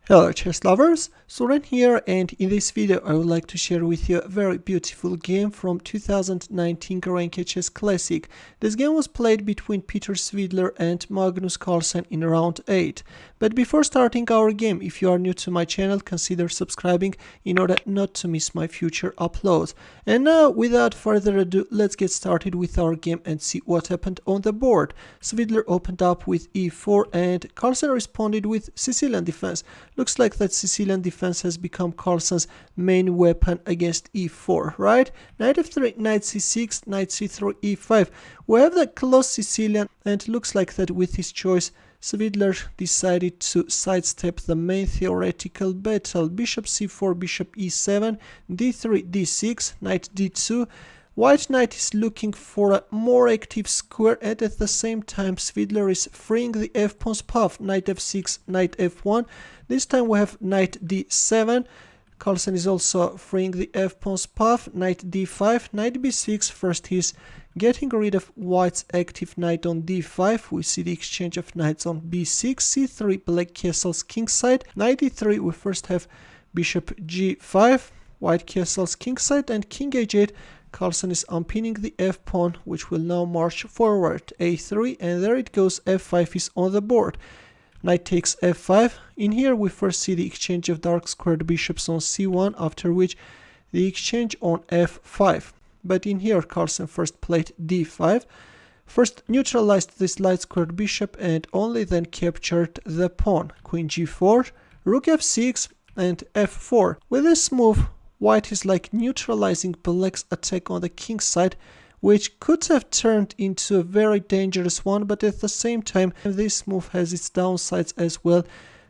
Hello chess lovers, Suren here, and in this video I would like to share with you a very beautiful game from 2019 GRENKE Chess Classic. This game was played between Peter Svidler and Magnus Carlsen in round 8. But before starting our game, if you are new to my channel, consider subscribing in order not to miss my future uploads. And now, without further ado, let's get started with our game and see what happened on the board. Svidler opened up with e4 and Carlsen responded with Sicilian defense. Looks like that Sicilian defense has become Carlsen's main weapon against e4, right? Nf3 Nc6, Nc3 e5. We have the close Sicilian, and looks like that with his choice, Svidler decided to sidestep the main theoretical battle. Bishop c4, bishop e7, d3, d6, knight d2. White knight is looking for a more active square, and at the same time Svidler is freeing the f-pawn's path. Knight f6, knight f1. This time we have knight d7. Carlsen is also freeing the f-pawn's path. Knight d5, knight b6. First he's getting rid of white's active knight on d5. We see the exchange of knights on b6, c3, black castles kingside. Knight e3, we first have bishop g5, white castles kingside, and king h8. Carlsen is unpinning the f-pawn, which will now march forward. a3, and there it goes, f5 is on the board. Knight takes f5. In here we first see the exchange of dark squared bishops on c1, after which the exchange on f5. But in here Carlsen first played d5, first neutralized this light squared bishop, and only then captured the pawn. Queen g4, rook f6, and f4. With this move, white is like neutralizing black's attack on the king side, which could have turned into a very dangerous one, but at the same time this move has its downsides as well.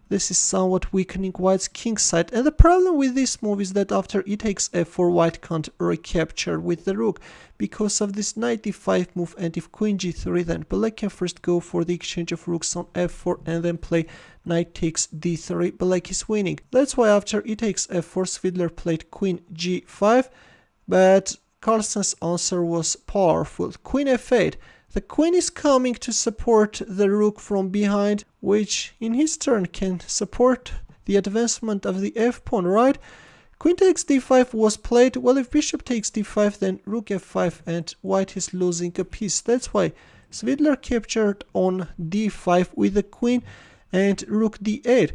This is somewhat weakening white's king side, and the problem with this move is that after e takes f4, white can't recapture with the rook because of this knight d5 move, and if queen g3, then black can first go for the exchange of rooks on f4 and then play knight takes d3. Black is winning. That's why after e takes f4, Svidler played queen g5, but Carlsen's answer was powerful. Queen f8. The queen is coming to support the rook from behind, which in his turn can support the advancement of the f-pawn, right? Queen takes d5 was played. Well, if bishop takes d5, then rook f5, and white is losing a piece. That's why Svidler captured on d5 with the queen and rook d8.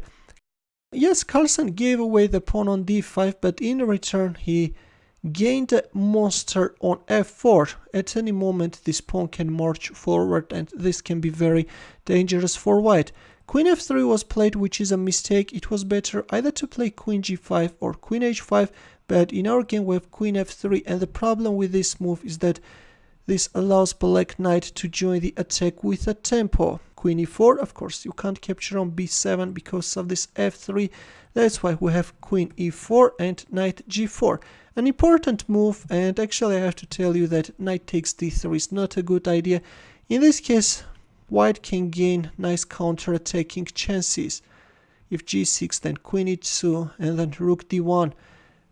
Yes, Carlsen gave away the pawn on d5, but in return he gained a monster on f4. At any moment this pawn can march forward, and this can be very dangerous for white. Queen f3 was played, which is a mistake. It was better either to play queen g5 or queen h5, but in our game we have queen f3, and the problem with this move is that this allows black knight to join the attack with a tempo. Queen e4, of course you can't capture on b7 because of this f3. That's why we have queen e4 and knight g4. An important move, and actually I have to tell you that knight takes d3 is not a good idea. In this case, white can gain nice counter-attacking chances. If g6, then queen e2, and then rook d1.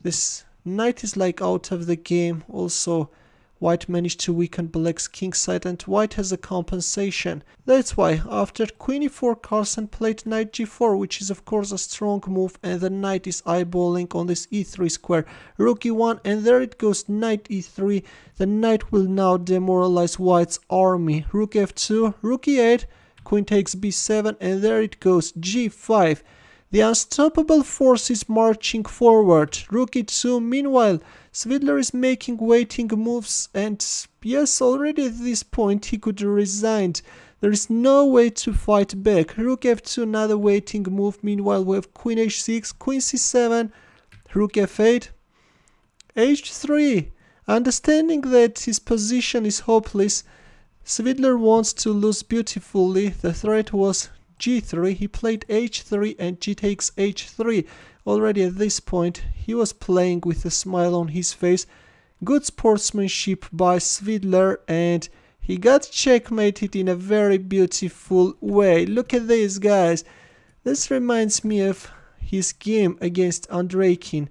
This knight is like out of the game. Also, white managed to weaken black's king side, and white has a compensation. That's why after queen e4, Carlsen played knight g4, which is of course a strong move, and the knight is eyeballing on this e3 square. Rook e1, and there it goes, knight e3. The knight will now demoralize white's army. Rook f2, rook e8, queen takes b7, and there it goes, g5. The unstoppable force is marching forward. Rook e2. Meanwhile, Svidler is making waiting moves, and yes, already at this point he could resign. There is no way to fight back. Rook f2, another waiting move. Meanwhile, we have queen h6, queen c7, rook f8, h3. Understanding that his position is hopeless, Svidler wants to lose beautifully. The threat was g3, he played h3 and g takes h3. Already at this point he was playing with a smile on his face. Good sportsmanship by Svidler, and he got checkmated in a very beautiful way. Look at this, guys. This reminds me of his game against Andreikin.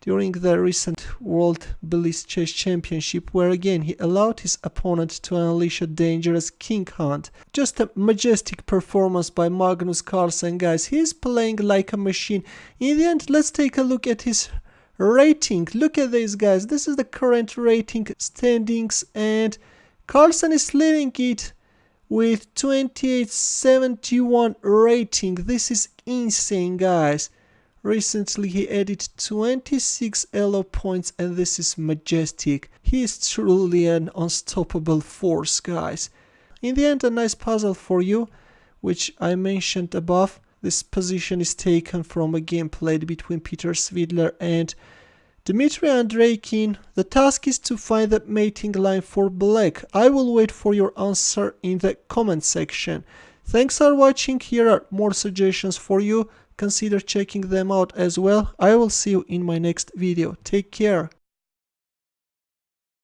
during the recent World Bliss Chess Championship, where again he allowed his opponent to unleash a dangerous king hunt. Just a majestic performance by Magnus Carlsen, guys. He is playing like a machine. In the end, let's take a look at his rating. Look at this, guys. This is the current rating standings, and Carlsen is leading it with 2871 rating. This is insane, guys. Recently he added 26 elo points, and this is majestic. He is truly an unstoppable force, guys. In the end, a nice puzzle for you, which I mentioned above. This position is taken from a game played between Peter Svidler and Dmitry Andreikin. The task is to find the mating line for black. I will wait for your answer in the comment section. Thanks for watching. Here are more suggestions for you. Consider checking them out as well. I will see you in my next video. Take care.